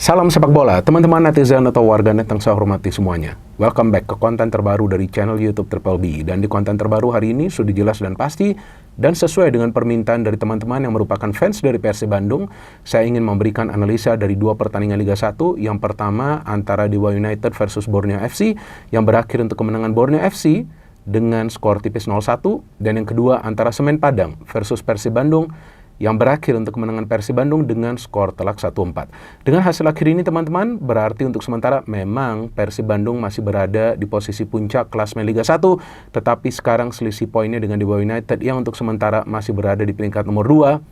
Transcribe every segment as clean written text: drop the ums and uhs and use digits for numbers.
Salam sepak bola, teman-teman netizen atau warganet yang saya hormati semuanya. Welcome back ke konten terbaru dari channel YouTube Triple B. Dan di konten terbaru hari ini sudah jelas dan pasti dan sesuai dengan permintaan dari teman-teman yang merupakan fans dari Persib Bandung, saya ingin memberikan analisa dari dua pertandingan Liga 1. Yang pertama antara Dewa United versus Borneo FC yang berakhir untuk kemenangan Borneo FC dengan skor tipis 0-1, dan yang kedua antara Semen Padang versus Persib Bandung yang berakhir untuk kemenangan Persib Bandung dengan skor telak 1-4. Dengan hasil akhir ini teman-teman, berarti untuk sementara memang Persib Bandung masih berada di posisi puncak klasemen Liga 1, tetapi sekarang selisih poinnya dengan Dewa United yang untuk sementara masih berada di peringkat nomor 2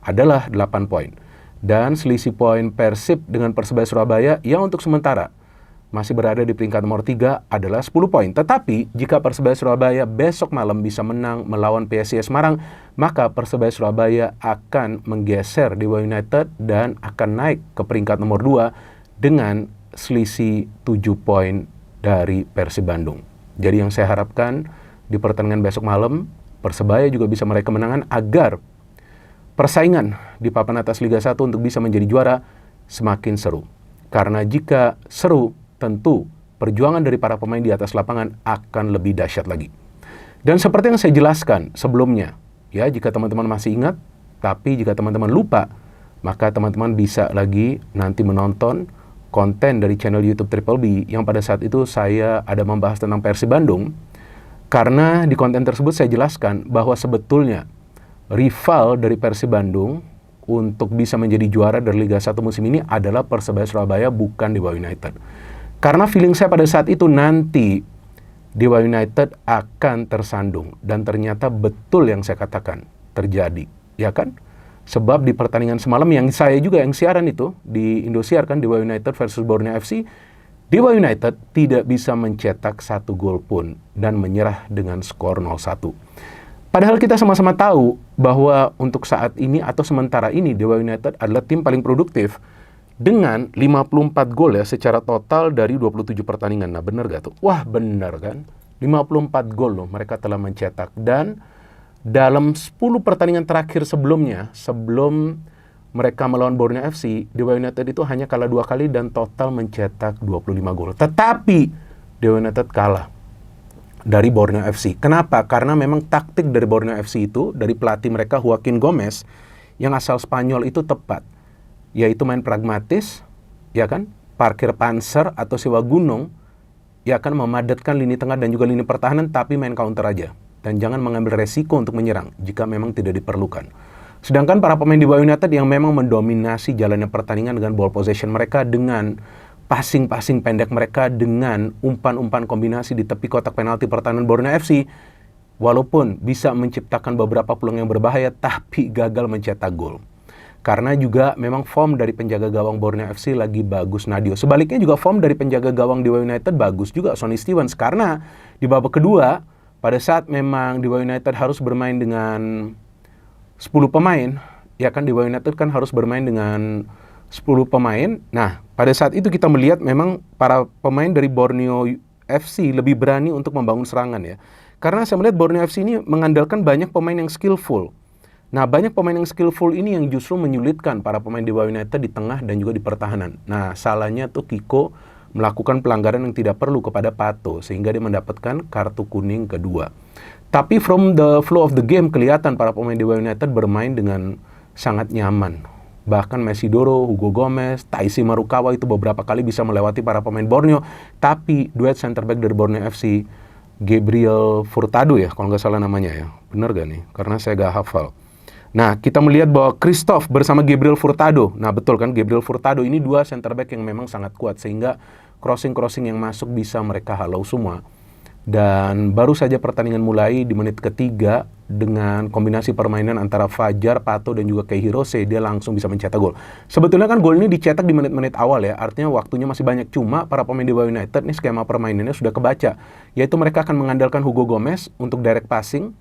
adalah 8 poin. Dan selisih poin Persib dengan Persebaya Surabaya yang untuk sementara masih berada di peringkat nomor 3 adalah 10 poin. Tetapi jika Persebaya Surabaya besok malam bisa menang melawan PSIS Semarang, maka Persebaya Surabaya akan menggeser Dewa United dan akan naik ke peringkat nomor 2 dengan selisih 7 poin dari Persib Bandung. Jadi yang saya harapkan di pertandingan besok malam, Persebaya juga bisa meraih kemenangan agar persaingan di papan atas Liga 1 untuk bisa menjadi juara semakin seru. Karena jika seru, tentu perjuangan dari para pemain di atas lapangan akan lebih dahsyat lagi. Dan seperti yang saya jelaskan sebelumnya, ya, jika teman-teman masih ingat, tapi jika teman-teman lupa, maka teman-teman bisa lagi nanti menonton konten dari channel YouTube Triple B yang pada saat itu saya ada membahas tentang Persib Bandung. Karena di konten tersebut saya jelaskan bahwa sebetulnya rival dari Persib Bandung untuk bisa menjadi juara dari Liga 1 musim ini adalah Persebaya Surabaya, bukan Dewa United. Karena feeling saya pada saat itu nanti Dewa United akan tersandung. Dan ternyata betul yang saya katakan terjadi, ya kan? Sebab di pertandingan semalam yang saya juga yang siaran itu di Indosiar kan, Dewa United versus Borneo FC, Dewa United tidak bisa mencetak 1 gol pun dan menyerah dengan skor 0-1. Padahal kita sama-sama tahu bahwa untuk saat ini atau sementara ini Dewa United adalah tim paling produktif dengan 54 gol ya secara total dari 27 pertandingan. Nah bener gak tuh? Wah bener kan? 54 gol loh mereka telah mencetak. Dan dalam 10 pertandingan terakhir sebelumnya, sebelum mereka melawan Borneo FC, Dewa United itu hanya kalah 2 kali dan total mencetak 25 gol. Tetapi Dewa United kalah dari Borneo FC. Kenapa? Karena memang taktik dari Borneo FC itu, dari pelatih mereka Joaquin Gomez yang asal Spanyol itu tepat, yaitu main pragmatis, ya kan, parkir panser atau sewa gunung, ya kan, memadatkan lini tengah dan juga lini pertahanan, tapi main counter aja. Dan jangan mengambil resiko untuk menyerang jika memang tidak diperlukan. Sedangkan para pemain Dewa United yang memang mendominasi jalannya pertandingan dengan ball possession mereka, dengan passing-passing pendek mereka, dengan umpan-umpan kombinasi di tepi kotak penalti pertahanan Borneo FC, walaupun bisa menciptakan beberapa peluang yang berbahaya, tapi gagal mencetak gol. Karena juga memang form dari penjaga gawang Borneo FC lagi bagus, Nadio. Sebaliknya juga form dari penjaga gawang Dewa United bagus juga, Sonny Stevens. Karena di babak kedua, pada saat memang Dewa United harus bermain dengan 10 pemain, ya kan, Dewa United kan harus bermain dengan 10 pemain. Nah, pada saat itu kita melihat memang para pemain dari Borneo FC lebih berani untuk membangun serangan ya. Karena saya melihat Borneo FC ini mengandalkan banyak pemain yang skillful. Nah, banyak pemain yang skillful ini yang justru menyulitkan para pemain Dewa United di tengah dan juga di pertahanan. Nah, salahnya tuh Kiko melakukan pelanggaran yang tidak perlu kepada Pato, sehingga dia mendapatkan kartu kuning kedua. Tapi from the flow of the game, kelihatan para pemain Dewa United bermain dengan sangat nyaman. Bahkan Mesidoro, Hugo Gomez, Taisi Marukawa itu beberapa kali bisa melewati para pemain Borneo. Tapi duet center back dari Borneo FC, Gabriel Furtado ya, kalau nggak salah namanya ya. Bener gak nih? Karena saya gak hafal. Nah, kita melihat bahwa Christoph bersama Gabriel Furtado. Nah, betul kan, Gabriel Furtado ini dua center back yang memang sangat kuat, sehingga crossing-crossing yang masuk bisa mereka halau semua. Dan baru saja pertandingan mulai di menit ketiga dengan kombinasi permainan antara Fajar, Pato, dan juga Kei Hirose, dia langsung bisa mencetak gol. Sebetulnya kan gol ini dicetak di menit-menit awal ya, artinya waktunya masih banyak. Cuma para pemain Dewa United ini skema permainannya sudah kebaca, yaitu mereka akan mengandalkan Hugo Gomez untuk direct passing,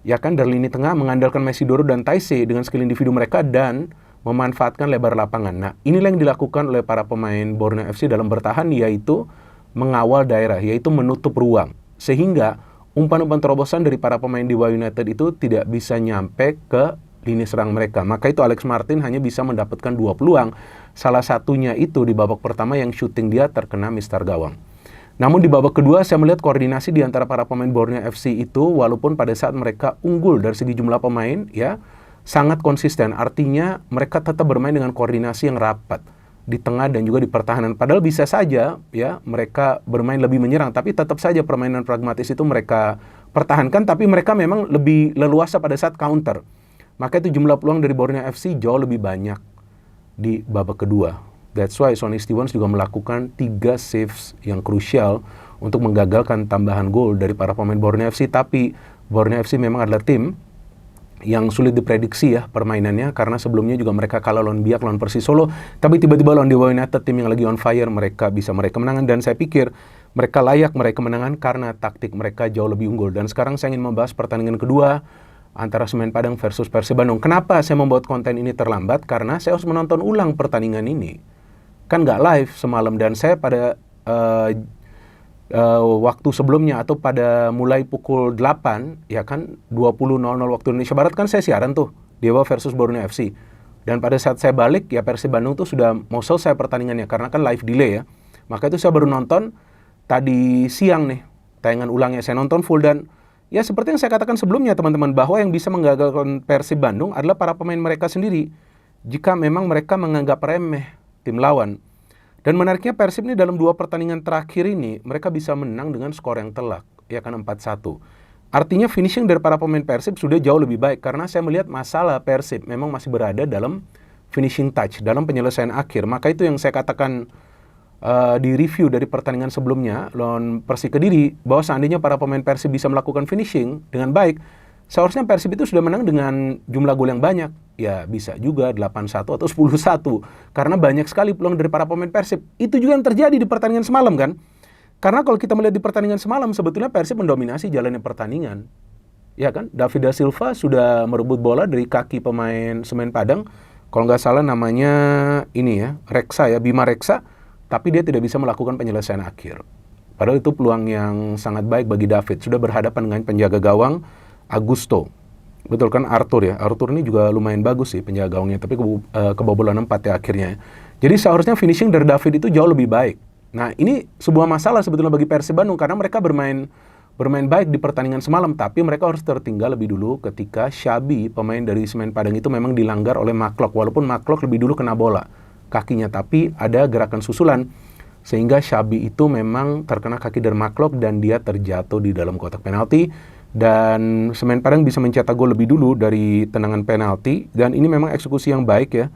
ya kan, dari lini tengah mengandalkan Mesidoro dan Taisi dengan skill individu mereka dan memanfaatkan lebar lapangan. Nah, inilah yang dilakukan oleh para pemain Borneo FC dalam bertahan, yaitu mengawal daerah, yaitu menutup ruang. Sehingga umpan-umpan terobosan dari para pemain Dewa United itu tidak bisa nyampe ke lini serang mereka. Maka itu Alex Martin hanya bisa mendapatkan 2 peluang. Salah satunya itu di babak pertama yang shooting dia terkena mistar gawang. Namun di babak kedua saya melihat koordinasi di antara para pemain Borneo FC itu walaupun pada saat mereka unggul dari segi jumlah pemain ya sangat konsisten. Artinya mereka tetap bermain dengan koordinasi yang rapat di tengah dan juga di pertahanan. Padahal bisa saja ya mereka bermain lebih menyerang, tapi tetap saja permainan pragmatis itu mereka pertahankan, tapi mereka memang lebih leluasa pada saat counter. Maka itu jumlah peluang dari Borneo FC jauh lebih banyak di babak kedua. That's why Sonny Stevens juga melakukan 3 saves yang krusial untuk menggagalkan tambahan gol dari para pemain Borneo FC. Tapi Borneo FC memang adalah tim yang sulit diprediksi ya permainannya, karena sebelumnya juga mereka kalah lawan Biak, lawan Persis Solo, tapi tiba-tiba lawan Dewa United, tim yang lagi on fire, mereka bisa meraih kemenangan, dan saya pikir mereka layak meraih kemenangan karena taktik mereka jauh lebih unggul. Dan sekarang saya ingin membahas pertandingan kedua antara Semen Padang versus Persib Bandung. Kenapa saya membuat konten ini terlambat? Karena saya harus menonton ulang pertandingan ini. Kan nggak live semalam, dan saya pada waktu sebelumnya atau pada mulai pukul 8 ya kan 20.00 waktu Indonesia Barat kan saya siaran tuh Dewa versus Borneo FC. Dan pada saat saya balik ya Persib Bandung tuh sudah mau selesai pertandingannya karena kan live delay ya. Maka itu saya baru nonton tadi siang nih tayangan ulangnya, saya nonton full. Dan ya seperti yang saya katakan sebelumnya teman-teman, bahwa yang bisa menggagalkan Persib Bandung adalah para pemain mereka sendiri jika memang mereka menganggap remeh tim lawan. Dan menariknya Persib ini dalam 2 pertandingan terakhir ini mereka bisa menang dengan skor yang telak, ya kan 4-1. Artinya finishing dari para pemain Persib sudah jauh lebih baik, karena saya melihat masalah Persib memang masih berada dalam finishing touch, dalam penyelesaian akhir. Maka itu yang saya katakan di review dari pertandingan sebelumnya lawan Persik Kediri, bahwa seandainya para pemain Persib bisa melakukan finishing dengan baik, seharusnya Persib itu sudah menang dengan jumlah gol yang banyak. Ya bisa juga 8-1 atau 10-1. Karena banyak sekali peluang dari para pemain Persib. Itu juga yang terjadi di pertandingan semalam kan. Karena kalau kita melihat di pertandingan semalam, sebetulnya Persib mendominasi jalannya pertandingan. Ya kan, David da Silva sudah merebut bola dari kaki pemain Semen Padang. Kalau nggak salah namanya ini ya, Reksa ya, Bima Reksa. Tapi dia tidak bisa melakukan penyelesaian akhir. Padahal itu peluang yang sangat baik bagi David. Sudah berhadapan dengan penjaga gawang Augusto. Betul kan, Arthur ya. Arthur ini juga lumayan bagus sih penjaga gawangnya, tapi kebobolan 4 ya akhirnya. Jadi seharusnya finishing dari David itu jauh lebih baik. Nah, ini sebuah masalah sebetulnya bagi Persib Bandung, karena mereka bermain baik di pertandingan semalam, tapi mereka harus tertinggal lebih dulu ketika Syabi, pemain dari Semen Padang itu memang dilanggar oleh Maklok, walaupun Maklok lebih dulu kena bola kakinya, tapi ada gerakan susulan sehingga Syabi itu memang terkena kaki dari Maklok dan dia terjatuh di dalam kotak penalti. Dan Semen Padang bisa mencetak gol lebih dulu dari tendangan penalti, dan ini memang eksekusi yang baik ya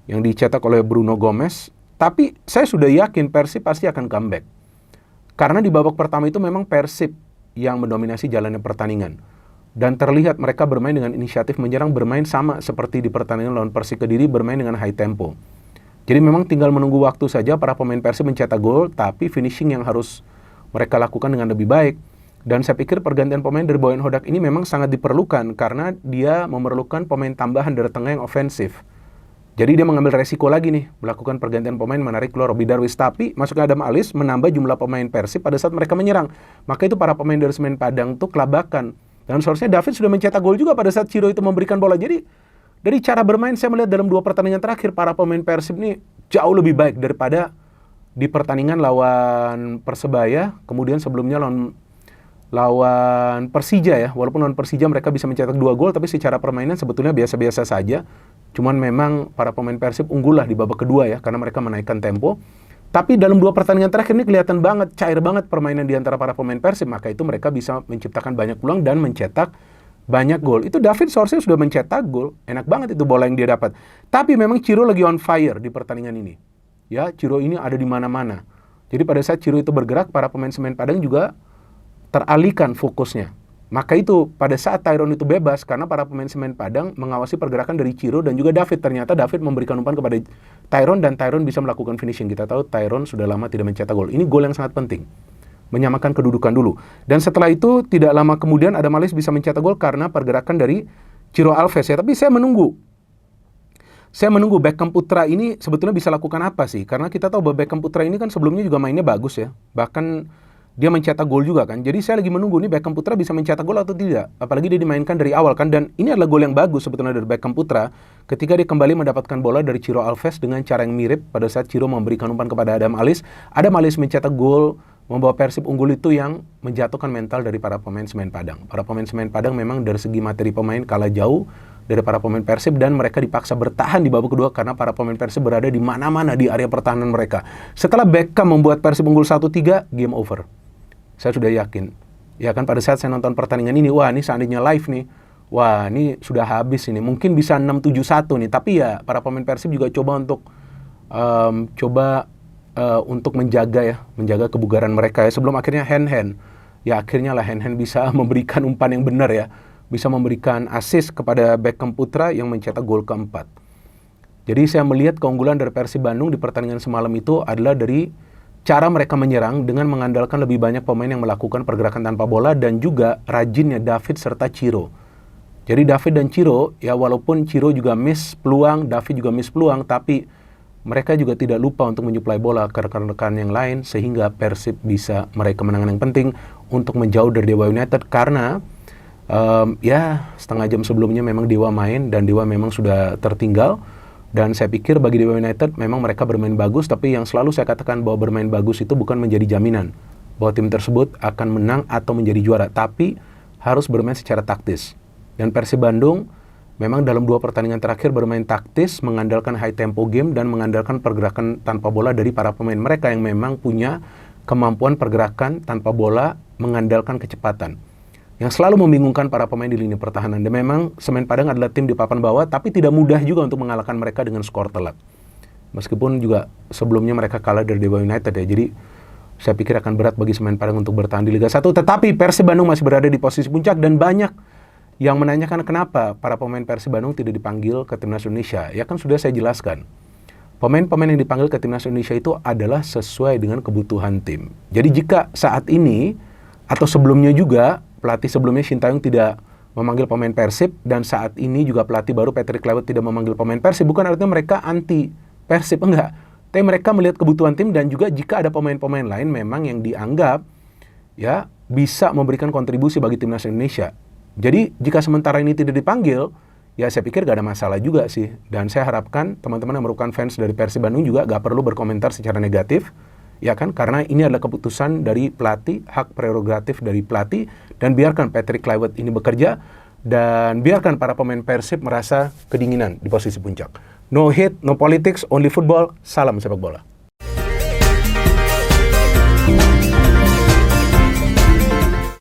yang dicetak oleh Bruno Gomez. Tapi saya sudah yakin Persib pasti akan comeback, karena di babak pertama itu memang Persib yang mendominasi jalannya pertandingan, dan terlihat mereka bermain dengan inisiatif menyerang, bermain sama seperti di pertandingan lawan Persik Kediri, bermain dengan high tempo. Jadi memang tinggal menunggu waktu saja para pemain Persib mencetak gol, tapi finishing yang harus mereka lakukan dengan lebih baik. Dan saya pikir pergantian pemain dari Boyan Hodak ini memang sangat diperlukan, karena dia memerlukan pemain tambahan dari tengah yang ofensif. Jadi dia mengambil resiko lagi nih, melakukan pergantian pemain, menarik keluar Robi Darwis, tapi masuknya Adam Alis menambah jumlah pemain Persib pada saat mereka menyerang. Maka itu para pemain dari Semen Padang tuh kelabakan. Dan seharusnya David sudah mencetak gol juga pada saat Ciro itu memberikan bola. Jadi dari cara bermain saya melihat dalam 2 pertandingan terakhir para pemain Persib ini jauh lebih baik daripada di pertandingan lawan Persebaya, kemudian sebelumnya lawan Persija ya. Walaupun lawan Persija mereka bisa mencetak 2 gol, tapi secara permainan sebetulnya biasa-biasa saja. Cuman memang para pemain Persib unggul lah di babak kedua ya, karena mereka menaikkan tempo. Tapi dalam 2 pertandingan terakhir ini kelihatan banget, cair banget permainan di antara para pemain Persib. Maka itu mereka bisa menciptakan banyak peluang dan mencetak banyak gol. Itu David seharusnya sudah mencetak gol. Enak banget itu bola yang dia dapat. Tapi memang Ciro lagi on fire di pertandingan ini. Ya, Ciro ini ada di mana-mana. Jadi pada saat Ciro itu bergerak, para pemain Semen Padang juga teralihkan fokusnya. Maka itu pada saat Tyrone itu bebas, karena para pemain Semen Padang mengawasi pergerakan dari Ciro dan juga David. Ternyata David memberikan umpan kepada Tyrone dan Tyrone bisa melakukan finishing. Kita tahu Tyrone sudah lama tidak mencetak gol. Ini gol yang sangat penting, menyamakan kedudukan dulu. Dan setelah itu tidak lama kemudian Adam Alis bisa mencetak gol karena pergerakan dari Ciro Alves ya. Tapi saya menunggu Beckham Putra ini sebetulnya bisa lakukan apa sih? Karena kita tahu bahwa Beckham Putra ini kan sebelumnya juga mainnya bagus ya. Bahkan dia mencetak gol juga kan. Jadi saya lagi menunggu nih Beckham Putra bisa mencetak gol atau tidak. Apalagi dia dimainkan dari awal kan. Dan ini adalah gol yang bagus sebetulnya dari Beckham Putra ketika dia kembali mendapatkan bola dari Ciro Alves dengan cara yang mirip pada saat Ciro memberikan umpan kepada Adam Alis. Adam Alis mencetak gol membawa Persib unggul itu yang menjatuhkan mental dari para pemain Semen Padang. Para pemain Semen Padang memang dari segi materi pemain kalah jauh dari para pemain Persib dan mereka dipaksa bertahan di babak kedua karena para pemain Persib berada di mana-mana di area pertahanan mereka. Setelah Beckham membuat Persib unggul 1-3, game over. Saya sudah yakin. Ya kan pada saat saya nonton pertandingan ini, wah ini seandainya live nih, wah ini sudah habis ini. Mungkin bisa 6-7-1 nih, tapi ya para pemain Persib juga coba untuk menjaga kebugaran mereka ya sebelum akhirnya hand-hand. Ya akhirnya lah hand-hand bisa memberikan umpan yang benar ya. Bisa memberikan assist kepada Beckham Putra yang mencetak gol keempat. Jadi saya melihat keunggulan dari Persib Bandung di pertandingan semalam itu adalah dari cara mereka menyerang dengan mengandalkan lebih banyak pemain yang melakukan pergerakan tanpa bola dan juga rajinnya David serta Ciro. Jadi David dan Ciro, ya walaupun Ciro juga miss peluang, David juga miss peluang, tapi mereka juga tidak lupa untuk menyuplai bola ke rekan-rekan yang lain sehingga Persib bisa meraih kemenangan yang penting untuk menjauh dari Dewa United karena ya setengah jam sebelumnya memang Dewa main dan Dewa memang sudah tertinggal dan saya pikir bagi Dewa United memang mereka bermain bagus tapi yang selalu saya katakan bahwa bermain bagus itu bukan menjadi jaminan bahwa tim tersebut akan menang atau menjadi juara tapi harus bermain secara taktis dan Persib Bandung memang dalam 2 pertandingan terakhir bermain taktis mengandalkan high tempo game dan mengandalkan pergerakan tanpa bola dari para pemain mereka yang memang punya kemampuan pergerakan tanpa bola mengandalkan kecepatan yang selalu membingungkan para pemain di lini pertahanan. Dan memang Semen Padang adalah tim di papan bawah, tapi tidak mudah juga untuk mengalahkan mereka dengan skor telak. Meskipun juga sebelumnya mereka kalah dari Dewa United ya, jadi saya pikir akan berat bagi Semen Padang untuk bertahan di Liga 1. Tetapi Persib Bandung masih berada di posisi puncak dan banyak yang menanyakan kenapa para pemain Persib Bandung tidak dipanggil ke Timnas Indonesia. Ya kan sudah saya jelaskan. Pemain-pemain yang dipanggil ke Timnas Indonesia itu adalah sesuai dengan kebutuhan tim. Jadi jika saat ini atau sebelumnya juga pelatih sebelumnya Shin Tae-yong tidak memanggil pemain Persib dan saat ini juga pelatih baru Patrick Kluivert tidak memanggil pemain Persib, bukan artinya mereka anti Persib, enggak. Tapi mereka melihat kebutuhan tim dan juga jika ada pemain-pemain lain memang yang dianggap ya bisa memberikan kontribusi bagi Timnas Indonesia. Jadi jika sementara ini tidak dipanggil, ya saya pikir gak ada masalah juga sih. Dan saya harapkan teman-teman yang merupakan fans dari Persib Bandung juga gak perlu berkomentar secara negatif. Ya kan, karena ini adalah keputusan dari pelatih, hak prerogatif dari pelatih, dan biarkan Patrick Kluivert ini bekerja, dan biarkan para pemain Persib merasa kedinginan di posisi puncak. No hate, no politics, only football, salam sepak bola.